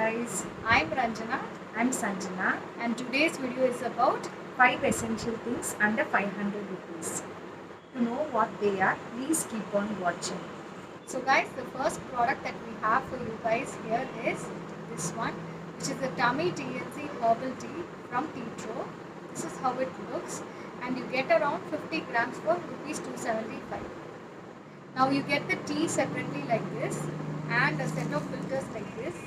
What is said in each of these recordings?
guys, I'm Ranjana I'm Sanjana. and today's video is about 5 essential things under 500 rupees. To know what they are, please keep on watching. so guys the first product that we have for you guys here is this one, which is the Tummy TLC herbal tea from Tetro. This is how it looks, and you get around 50 grams for rupees 275. Now you get the tea separately like this and a set of filters like this.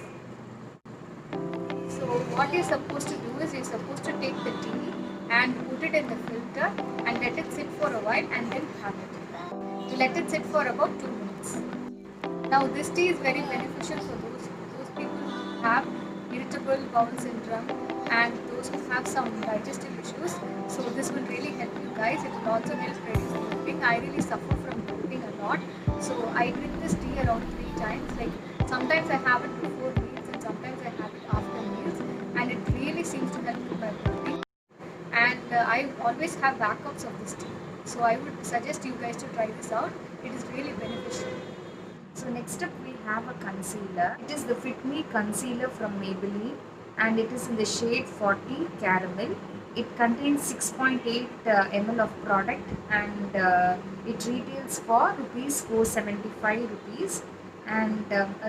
So what you're supposed to do is you're supposed to take the tea and put it in the filter and let it sit for a while and then have it. You let it sit for about 2 minutes. Now this tea is very beneficial for those people who have irritable bowel syndrome and those who have some digestive issues. So this will really help you guys. It will also help reduce bloating. I really suffer from bloating a lot. So I drink this tea around 3 times. Like sometimes I have it before meals and sometimes I have it after meals, and it really seems to help with my bloating. And I always have backups of this tea. So I would suggest you guys to try this out. It is really beneficial. So next up we have a concealer. It is the Fit Me concealer from Maybelline and it is in the shade 40 caramel. It contains 6.8 ml of product and it retails for rupees 475 rupees. And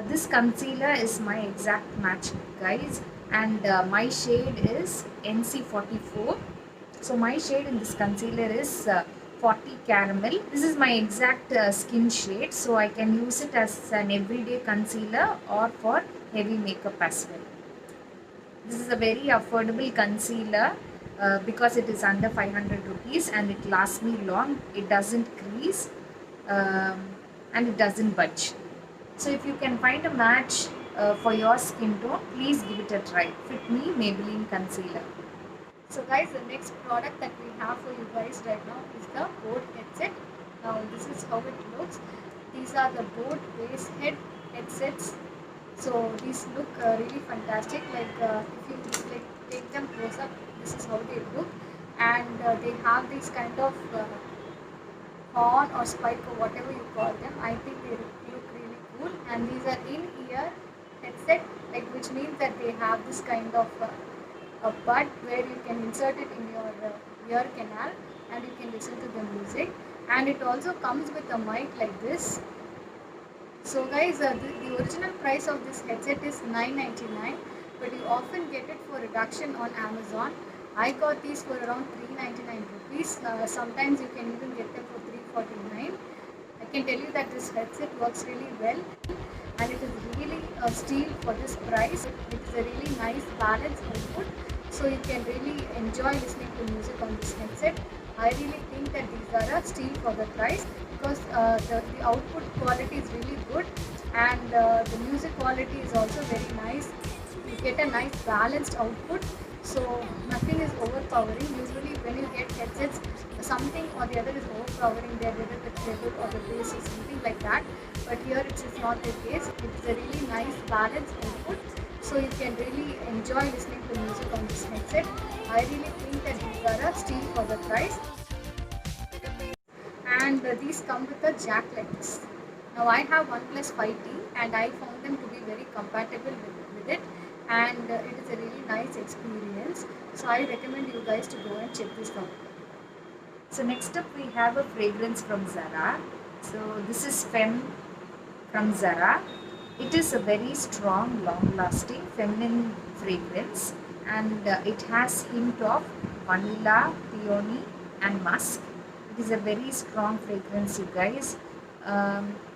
this concealer is my exact match, guys, and my shade is NC44. So my shade in this concealer is 40 caramel. This is my exact skin shade, so I can use it as an everyday concealer or for heavy makeup as well. This is a very affordable concealer because it is under 500 rupees and it lasts me long. It doesn't crease um, and it doesn't budge. So if you can find a match for your skin tone, please give it a try. Fit Me Maybelline Concealer. So guys, the next product that we have for you guys right now is the Bode headset. Now this is how it looks. These are the Bode base head headsets. So these look really fantastic. If you like take them close up, this is how they look, and they have these kind of horn or spike or whatever you call them. I think they look really cool, and these are in-ear headset, like which means that they have this kind of a bud where you can insert it in your ear canal and you can listen to the music, and it also comes with a mic like this. So guys, the original price of this headset is $999, but you often get it for reduction on Amazon. I got these for around 399 rupees. Sometimes you can even get them for 349. I can tell you that this headset works really well, and it is really a steal for this price. It is a really nice balanced output, so you can really enjoy listening to music on this headset. I really think that these are a steal for the price because the output quality is really good, and the music quality is also very nice. You get a nice balanced output, so nothing is overpowering. Usually when you get headsets, something or the other is overpowering there, whether the treble or the bass or something like that, but here it is not the case. It is a really nice balanced output, so you can really enjoy listening to music on this headset. I really think that these are a steal for the price, and these come with a jack like this. Now I have OnePlus 5T and I found them to be very compatible with it, and it is a really nice experience. So I recommend you guys to go and check this out. So next up we have a fragrance from Zara. So this is Femme from Zara. It is a very strong, long-lasting feminine fragrance, and it has hint of vanilla, peony, and musk. It is a very strong fragrance, you guys.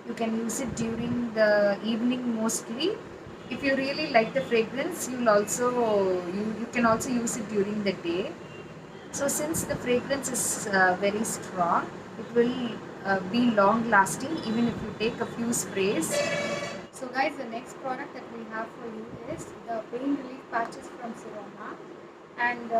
You can use it during the evening mostly. If you really like the fragrance, you can also use it during the day. So since the fragrance is very strong, it will be long lasting even if you take a few sprays. So guys, the next product that we have for you is the pain relief patches from Sirona, and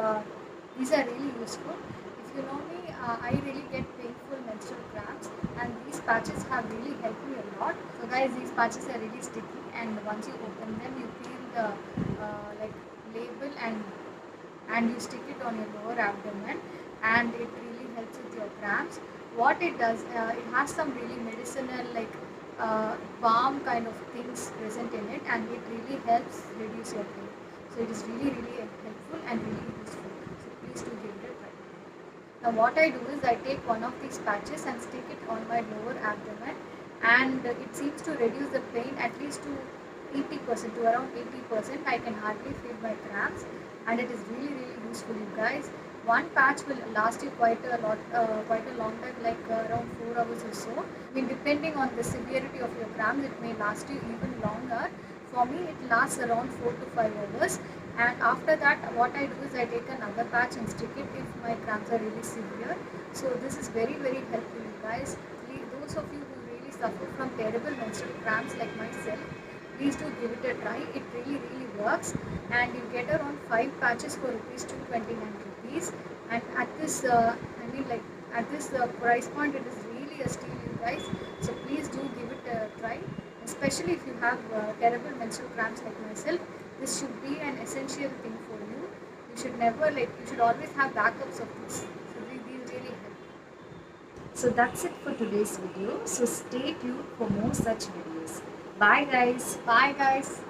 these are really useful. If you know me, I really get painful menstrual cramps, and these patches have really helped me a lot. So guys, these patches are really sticky, and once you open them, you feel the like label, and you stick it on your lower abdomen, and it really helps with your cramps. What it does, it has some really medicinal like balm kind of things present in it, and it really helps reduce your pain. So it is really really helpful and really useful. So please do give it a try. Now what I do is I take one of these patches and stick it on my lower abdomen, and it seems to reduce the pain at least to 80%, to around 80%. I can hardly feel my cramps, and it is really really useful, you guys. One patch will last you quite a long time, like around 4 hours or so. I mean, depending on the severity of your cramps, it may last you even longer. For me, it lasts around 4 to 5 hours, and after that what I do is I take another patch and stick it if my cramps are really severe. So this is very very helpful, you guys. Those of you who really suffer from terrible menstrual cramps like myself, please do give it a try. It really really works, and you get around 5 patches for rupees 229 rupees. And at this I mean, like, at this price point, it is really a steal, you guys. So please do give it a try, especially if you have terrible menstrual cramps like myself. This should be an essential thing for you. You should never, like, you should always have backups of this. So these really help. So that's it for today's video. So stay tuned for more such videos. Bye guys. Bye guys.